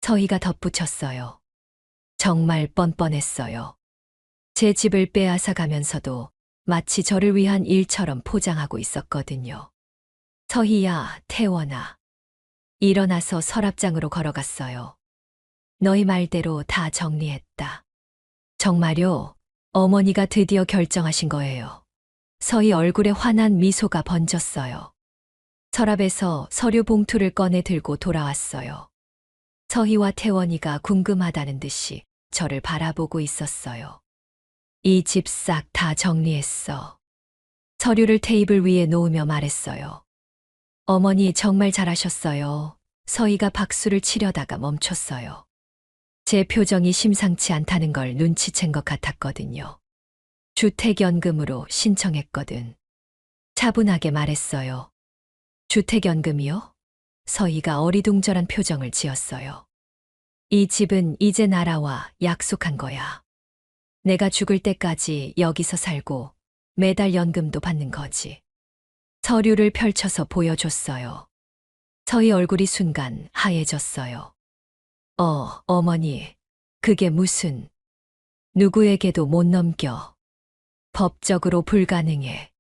Speaker 2: 저희가 덧붙였어요. 정말 뻔뻔했어요. 제 집을 빼앗아 가면서도 마치 저를 위한 일처럼 포장하고 있었거든요. 서희야, 태원아. 일어나서 서랍장으로 걸어갔어요. 너희 말대로 다 정리했다. 정말요? 어머니가 드디어 결정하신 거예요. 서희 얼굴에 환한 미소가 번졌어요. 서랍에서 서류 봉투를 꺼내 들고 돌아왔어요. 서희와 태원이가 궁금하다는 듯이 저를 바라보고 있었어요. 이 집 싹 다 정리했어. 서류를 테이블 위에 놓으며 말했어요. 어머니 정말 잘하셨어요. 서희가 박수를 치려다가 멈췄어요. 제 표정이 심상치 않다는 걸 눈치챈 것 같았거든요. 주택연금으로 신청했거든. 차분하게 말했어요. 주택연금이요? 서희가 어리둥절한 표정을 지었어요. 이 집은 이제 나라와 약속한 거야. 내가 죽을 때까지 여기서 살고 매달 연금도 받는 거지. 서류를 펼쳐서 보여줬어요. 서희 얼굴이 순간 하얘졌어요. 어머니, 그게 무슨... 누구에게도 못 넘겨. 법적으로 불가능해.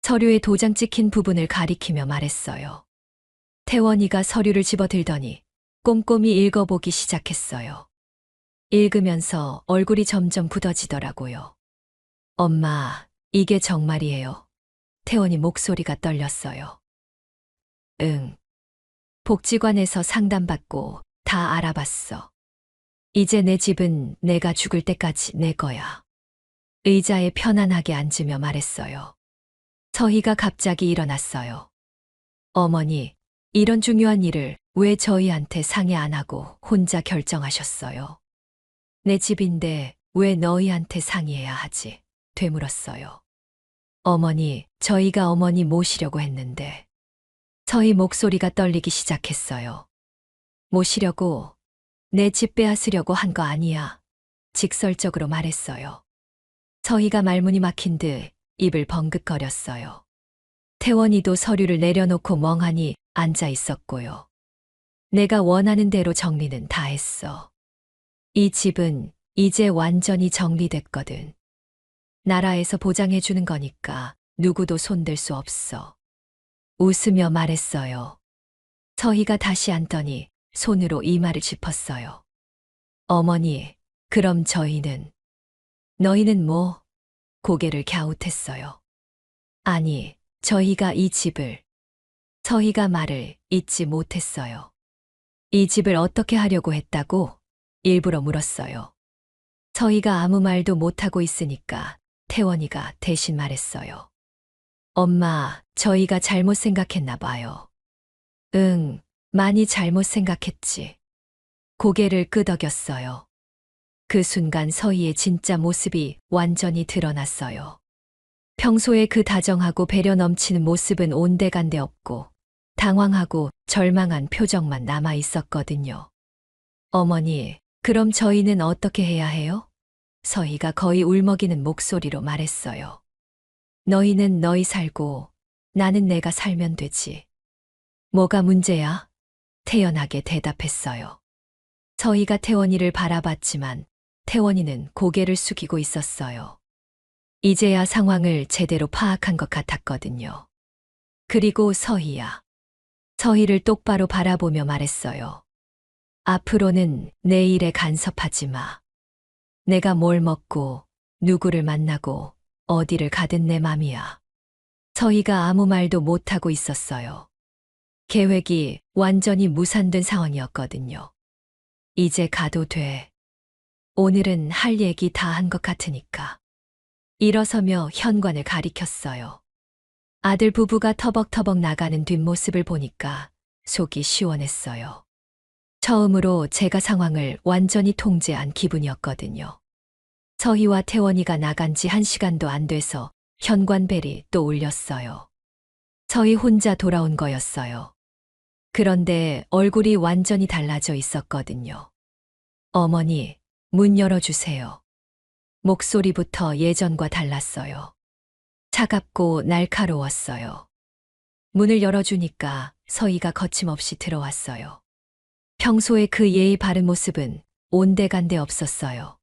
Speaker 2: 서류에 도장 찍힌 부분을 가리키며 말했어요. 태원이가 서류를 집어들더니 꼼꼼히 읽어보기 시작했어요. 읽으면서 얼굴이 점점 굳어지더라고요. 엄마, 이게 정말이에요. 태원이 목소리가 떨렸어요. 응. 복지관에서 상담받고 다 알아봤어. 이제 내 집은 내가 죽을 때까지 내 거야. 의자에 편안하게 앉으며 말했어요. 서희가 갑자기 일어났어요. 어머니, 이런 중요한 일을 왜 저희한테 상의 안 하고 혼자 결정하셨어요? 내 집인데 왜 너희한테 상의해야 하지? 되물었어요. 어머니, 저희가 어머니 모시려고 했는데. 서희 목소리가 떨리기 시작했어요. 모시려고, 내 집 빼앗으려고 한 거 아니야. 직설적으로 말했어요. 서희가 말문이 막힌 듯 입을 벙긋거렸어요. 태원이도 서류를 내려놓고 멍하니 앉아 있었고요. 내가 원하는 대로 정리는 다 했어. 이 집은 이제 완전히 정리됐거든. 나라에서 보장해 주는 거니까 누구도 손댈 수 없어. 웃으며 말했어요. 서희가 다시 앉더니 손으로 이마를 짚었어요. 어머니, 그럼 저희는, 너희는 뭐? 고개를 갸웃했어요. 아니, 저희가 이 집을, 서희가 말을 잇지 못했어요. 이 집을 어떻게 하려고 했다고? 일부러 물었어요. 서희가 아무 말도 못하고 있으니까 태원이가 대신 말했어요. 엄마, 저희가 잘못 생각했나 봐요. 응, 많이 잘못 생각했지. 고개를 끄덕였어요. 그 순간 서희의 진짜 모습이 완전히 드러났어요. 평소에 그 다정하고 배려 넘치는 모습은 온데간데 없고 당황하고 절망한 표정만 남아 있었거든요. 어머니, 그럼 저희는 어떻게 해야 해요? 서희가 거의 울먹이는 목소리로 말했어요. 너희는 너희 살고 나는 내가 살면 되지. 뭐가 문제야? 태연하게 대답했어요. 서희가 태원이를 바라봤지만 태원이는 고개를 숙이고 있었어요. 이제야 상황을 제대로 파악한 것 같았거든요. 그리고 서희야. 서희를 똑바로 바라보며 말했어요. 앞으로는 내 일에 간섭하지 마. 내가 뭘 먹고 누구를 만나고 어디를 가든 내 맘이야. 서희가 아무 말도 못하고 있었어요. 계획이 완전히 무산된 상황이었거든요. 이제 가도 돼. 오늘은 할 얘기 다 한 것 같으니까. 일어서며 현관을 가리켰어요. 아들 부부가 터벅터벅 나가는 뒷모습을 보니까 속이 시원했어요. 처음으로 제가 상황을 완전히 통제한 기분이었거든요. 서희와 태원이가 나간 지 1시간도 안 돼서 현관벨이 또 울렸어요. 서희 혼자 돌아온 거였어요. 그런데 얼굴이 완전히 달라져 있었거든요. 어머니, 문 열어주세요. 목소리부터 예전과 달랐어요. 차갑고 날카로웠어요. 문을 열어주니까 서희가 거침없이 들어왔어요. 평소에 그 예의 바른 모습은 온데간데 없었어요.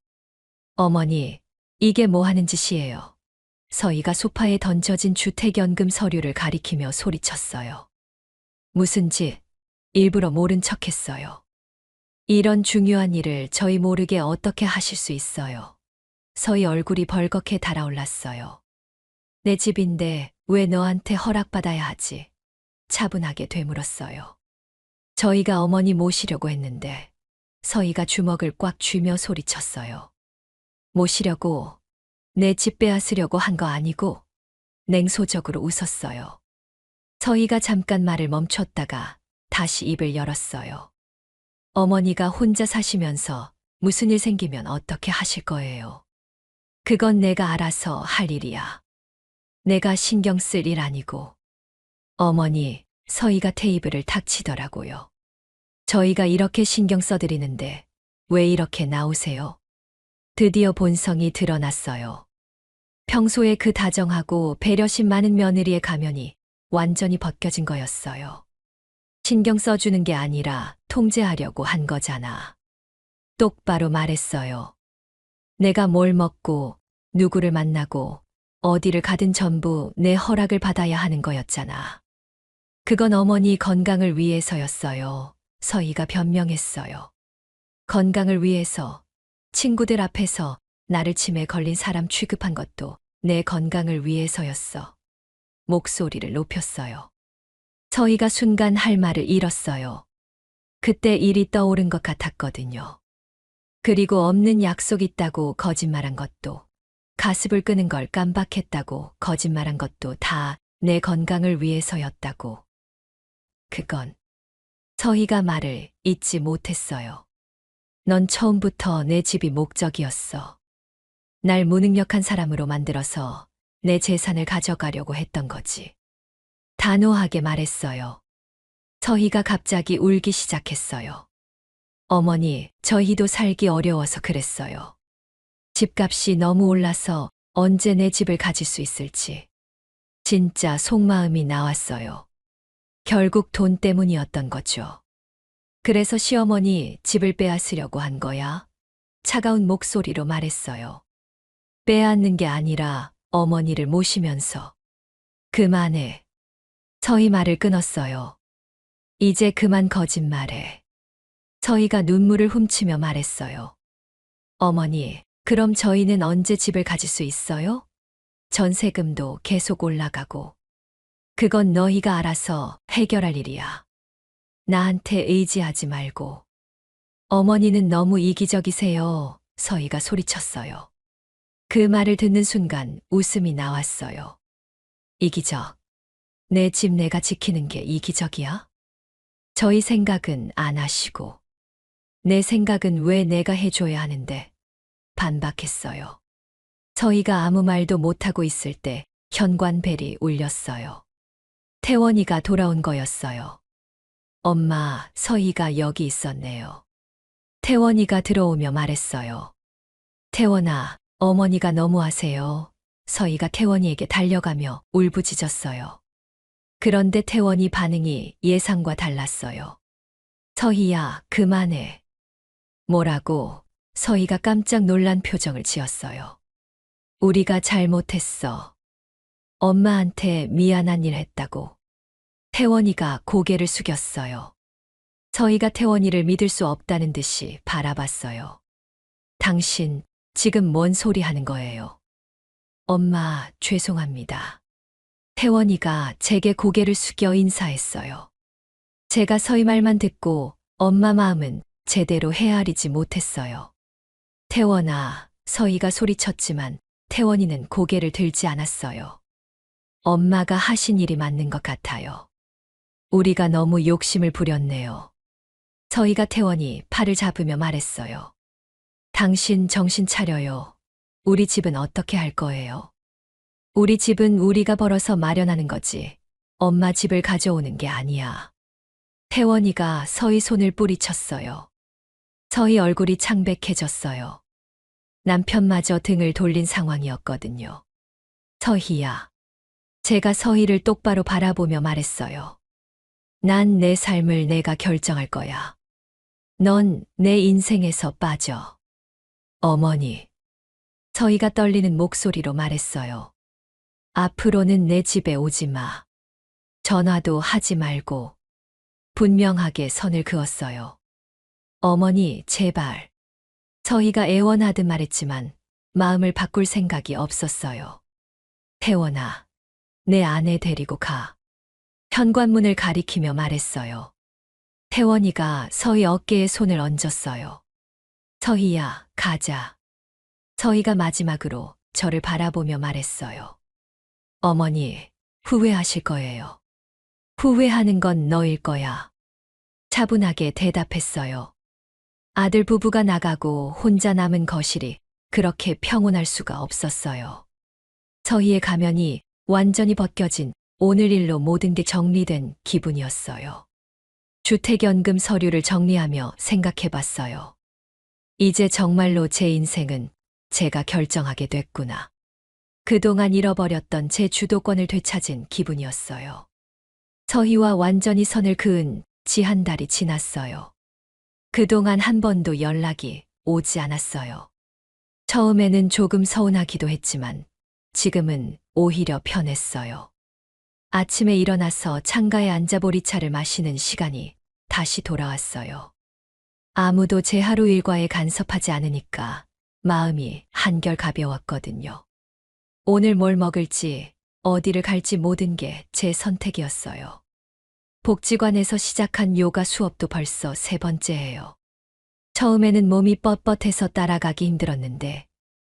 Speaker 2: 어머니, 이게 뭐 하는 짓이에요? 서희가 소파에 던져진 주택연금 서류를 가리키며 소리쳤어요. 무슨 짓? 일부러 모른 척했어요. 이런 중요한 일을 저희 모르게 어떻게 하실 수 있어요? 서희 얼굴이 벌겋게 달아올랐어요. 내 집인데 왜 너한테 허락받아야 하지? 차분하게 되물었어요. 저희가 어머니 모시려고 했는데 서희가 주먹을 꽉 쥐며 소리쳤어요. 모시려고, 내 집 빼앗으려고 한 거 아니고? 냉소적으로 웃었어요. 서희가 잠깐 말을 멈췄다가 다시 입을 열었어요. 어머니가 혼자 사시면서 무슨 일 생기면 어떻게 하실 거예요? 그건 내가 알아서 할 일이야. 내가 신경 쓸 일 아니고. 어머니, 서희가 테이블을 탁 치더라고요. 저희가 이렇게 신경 써드리는데 왜 이렇게 나오세요? 드디어 본성이 드러났어요. 평소에 그 다정하고 배려심 많은 며느리의 가면이 완전히 벗겨진 거였어요. 신경 써주는 게 아니라 통제하려고 한 거잖아. 똑바로 말했어요. 내가 뭘 먹고 누구를 만나고 어디를 가든 전부 내 허락을 받아야 하는 거였잖아. 그건 어머니 건강을 위해서였어요. 서희가 변명했어요. 건강을 위해서, 친구들 앞에서 나를 치매 걸린 사람 취급한 것도 내 건강을 위해서였어. 목소리를 높였어요. 서희가 순간 할 말을 잃었어요. 그때 일이 떠오른 것 같았거든요. 그리고 없는 약속 있다고 거짓말한 것도, 가습을 끄는 걸 깜빡했다고 거짓말한 것도 다 내 건강을 위해서였다고. 그건 서희가 말을 잊지 못했어요. 넌 처음부터 내 집이 목적이었어. 날 무능력한 사람으로 만들어서 내 재산을 가져가려고 했던 거지. 단호하게 말했어요. 서희가 갑자기 울기 시작했어요. 어머니, 저희도 살기 어려워서 그랬어요. 집값이 너무 올라서 언제 내 집을 가질 수 있을지. 진짜 속마음이 나왔어요. 결국 돈 때문이었던 거죠. 그래서 시어머니 집을 빼앗으려고 한 거야? 차가운 목소리로 말했어요. 빼앗는 게 아니라 어머니를 모시면서 그만해. 서희 말을 끊었어요. 이제 그만 거짓말해. 서희가 눈물을 훔치며 말했어요. 어머니, 그럼 저희는 언제 집을 가질 수 있어요? 전세금도 계속 올라가고. 그건 너희가 알아서 해결할 일이야. 나한테 의지하지 말고. 어머니는 너무 이기적이세요. 서희가 소리쳤어요. 그 말을 듣는 순간 웃음이 나왔어요. 이기적. 내 집 내가 지키는 게 이기적이야? 저희 생각은 안 하시고. 내 생각은 왜 내가 해줘야 하는데? 반박했어요. 서희가 아무 말도 못하고 있을 때 현관벨이 울렸어요. 태원이가 돌아온 거였어요. 엄마, 서희가 여기 있었네요. 태원이가 들어오며 말했어요. 태원아, 어머니가 너무하세요. 서희가 태원이에게 달려가며 울부짖었어요. 그런데 태원이 반응이 예상과 달랐어요. 서희야, 그만해. 뭐라고? 서희가 깜짝 놀란 표정을 지었어요. 우리가 잘못했어. 엄마한테 미안한 일 했다고. 태원이가 고개를 숙였어요. 서희가 태원이를 믿을 수 없다는 듯이 바라봤어요. 당신, 지금 뭔 소리 하는 거예요? 엄마, 죄송합니다. 태원이가 제게 고개를 숙여 인사했어요. 제가 서희 말만 듣고 엄마 마음은 제대로 헤아리지 못했어요. 태원아, 서희가 소리쳤지만 태원이는 고개를 들지 않았어요. 엄마가 하신 일이 맞는 것 같아요. 우리가 너무 욕심을 부렸네요. 서희가 태원이 팔을 잡으며 말했어요. 당신 정신 차려요. 우리 집은 어떻게 할 거예요? 우리 집은 우리가 벌어서 마련하는 거지. 엄마 집을 가져오는 게 아니야. 태원이가 서희 손을 뿌리쳤어요. 서희 얼굴이 창백해졌어요. 남편마저 등을 돌린 상황이었거든요. 서희야. 제가 서희를 똑바로 바라보며 말했어요. 난 내 삶을 내가 결정할 거야. 넌 내 인생에서 빠져. 어머니. 서희가 떨리는 목소리로 말했어요. 앞으로는 내 집에 오지 마. 전화도 하지 말고. 분명하게 선을 그었어요. 어머니, 제발. 서희가 애원하듯 말했지만 마음을 바꿀 생각이 없었어요. 태원아, 내 아내 데리고 가. 현관문을 가리키며 말했어요. 태원이가 서희 어깨에 손을 얹었어요. 서희야, 가자. 서희가 마지막으로 저를 바라보며 말했어요. 어머니, 후회하실 거예요. 후회하는 건 너일 거야. 차분하게 대답했어요. 아들 부부가 나가고 혼자 남은 거실이 그렇게 평온할 수가 없었어요. 서희의 가면이 완전히 벗겨진 오늘 일로 모든 게 정리된 기분이었어요. 주택연금 서류를 정리하며 생각해봤어요. 이제 정말로 제 인생은 제가 결정하게 됐구나. 그동안 잃어버렸던 제 주도권을 되찾은 기분이었어요. 서희와 완전히 선을 그은 지 한 달이 지났어요. 그동안 한 번도 연락이 오지 않았어요. 처음에는 조금 서운하기도 했지만 지금은 오히려 편했어요. 아침에 일어나서 창가에 앉아 보리차를 마시는 시간이 다시 돌아왔어요. 아무도 제 하루 일과에 간섭하지 않으니까 마음이 한결 가벼웠거든요. 오늘 뭘 먹을지, 어디를 갈지 모든 게 제 선택이었어요. 복지관에서 시작한 요가 수업도 벌써 3번째예요. 처음에는 몸이 뻣뻣해서 따라가기 힘들었는데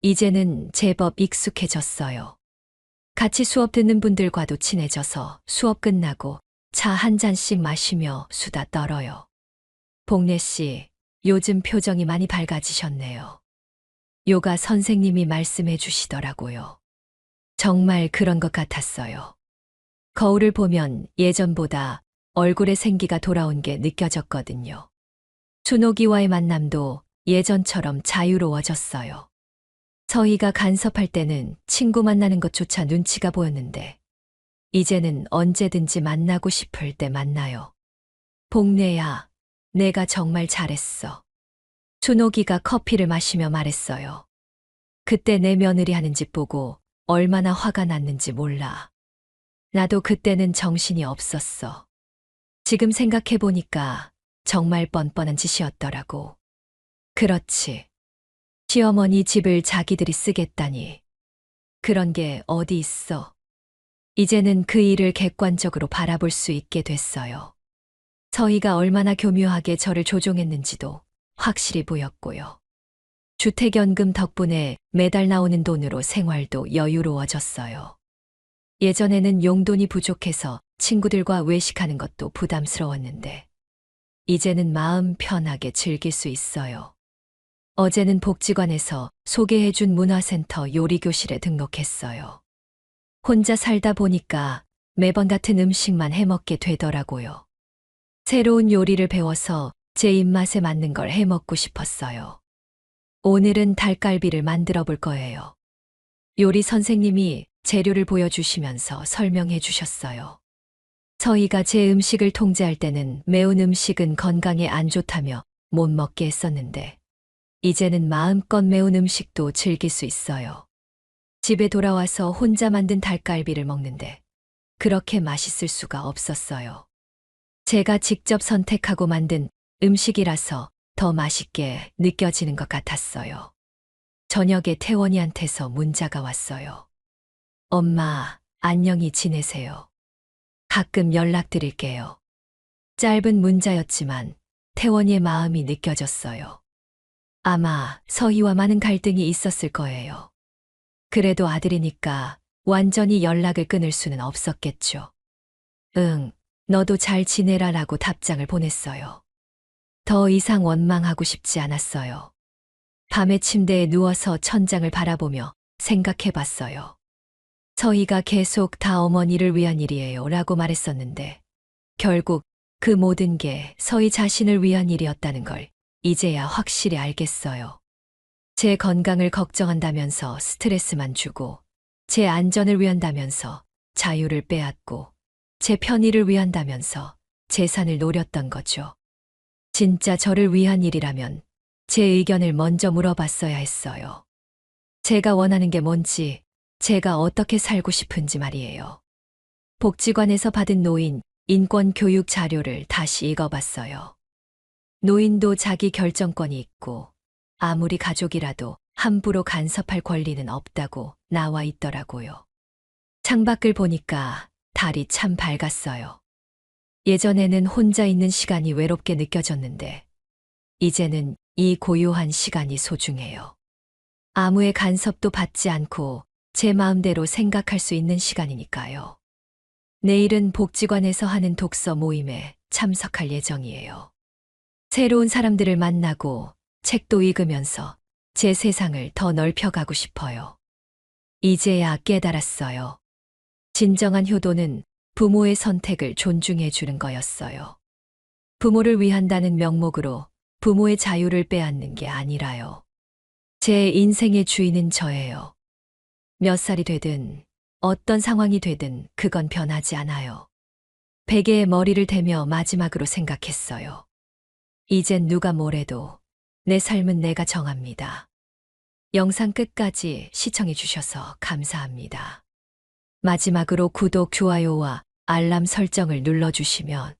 Speaker 2: 이제는 제법 익숙해졌어요. 같이 수업 듣는 분들과도 친해져서 수업 끝나고 차 한 잔씩 마시며 수다 떨어요. 복래 씨, 요즘 표정이 많이 밝아지셨네요. 요가 선생님이 말씀해 주시더라고요. 정말 그런 것 같았어요. 거울을 보면 예전보다 얼굴에 생기가 돌아온 게 느껴졌거든요. 준옥이와의 만남도 예전처럼 자유로워졌어요. 서희가 간섭할 때는 친구 만나는 것조차 눈치가 보였는데 이제는 언제든지 만나고 싶을 때 만나요. 복래야, 내가 정말 잘했어. 준옥이가 커피를 마시며 말했어요. 그때 내 며느리 하는 집 보고 얼마나 화가 났는지 몰라. 나도 그때는 정신이 없었어. 지금 생각해보니까 정말 뻔뻔한 짓이었더라고. 그렇지. 시어머니 집을 자기들이 쓰겠다니. 그런 게 어디 있어. 이제는 그 일을 객관적으로 바라볼 수 있게 됐어요. 서희가 얼마나 교묘하게 저를 조종했는지도 확실히 보였고요. 주택연금 덕분에 매달 나오는 돈으로 생활도 여유로워졌어요. 예전에는 용돈이 부족해서 친구들과 외식하는 것도 부담스러웠는데, 이제는 마음 편하게 즐길 수 있어요. 어제는 복지관에서 소개해준 문화센터 요리교실에 등록했어요. 혼자 살다 보니까 매번 같은 음식만 해먹게 되더라고요. 새로운 요리를 배워서 제 입맛에 맞는 걸 해먹고 싶었어요. 오늘은 닭갈비를 만들어 볼 거예요. 요리 선생님이 재료를 보여주시면서 설명해 주셨어요. 서희가 제 음식을 통제할 때는 매운 음식은 건강에 안 좋다며 못 먹게 했었는데, 이제는 마음껏 매운 음식도 즐길 수 있어요. 집에 돌아와서 혼자 만든 닭갈비를 먹는데 그렇게 맛있을 수가 없었어요. 제가 직접 선택하고 만든 음식이라서 더 맛있게 느껴지는 것 같았어요. 저녁에 태원이한테서 문자가 왔어요. 엄마, 안녕히 지내세요. 가끔 연락드릴게요. 짧은 문자였지만 태원이의 마음이 느껴졌어요. 아마 서희와 많은 갈등이 있었을 거예요. 그래도 아들이니까 완전히 연락을 끊을 수는 없었겠죠. 응, 너도 잘 지내라라고 답장을 보냈어요. 더 이상 원망하고 싶지 않았어요. 밤에 침대에 누워서 천장을 바라보며 생각해봤어요. 서희가 계속 다 어머니를 위한 일이에요 라고 말했었는데, 결국 그 모든 게 서희 자신을 위한 일이었다는 걸 이제야 확실히 알겠어요. 제 건강을 걱정한다면서 스트레스만 주고, 제 안전을 위한다면서 자유를 빼앗고, 제 편의를 위한다면서 재산을 노렸던 거죠. 진짜 저를 위한 일이라면 제 의견을 먼저 물어봤어야 했어요. 제가 원하는 게 뭔지, 제가 어떻게 살고 싶은지 말이에요. 복지관에서 받은 노인 인권 교육 자료를 다시 읽어봤어요. 노인도 자기 결정권이 있고 아무리 가족이라도 함부로 간섭할 권리는 없다고 나와 있더라고요. 창밖을 보니까 달이 참 밝았어요. 예전에는 혼자 있는 시간이 외롭게 느껴졌는데, 이제는 이 고요한 시간이 소중해요. 아무의 간섭도 받지 않고 제 마음대로 생각할 수 있는 시간이니까요. 내일은 복지관에서 하는 독서 모임에 참석할 예정이에요. 새로운 사람들을 만나고 책도 읽으면서 제 세상을 더 넓혀가고 싶어요. 이제야 깨달았어요. 진정한 효도는 부모의 선택을 존중해 주는 거였어요. 부모를 위한다는 명목으로 부모의 자유를 빼앗는 게 아니라요. 제 인생의 주인은 저예요. 몇 살이 되든 어떤 상황이 되든 그건 변하지 않아요. 베개에 머리를 대며 마지막으로 생각했어요. 이젠 누가 뭐래도 내 삶은 내가 정합니다. 영상 끝까지 시청해 주셔서 감사합니다. 마지막으로 구독, 좋아요와 알람 설정을 눌러주시면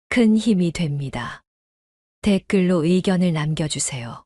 Speaker 2: 큰 힘이 됩니다. 댓글로 의견을 남겨주세요.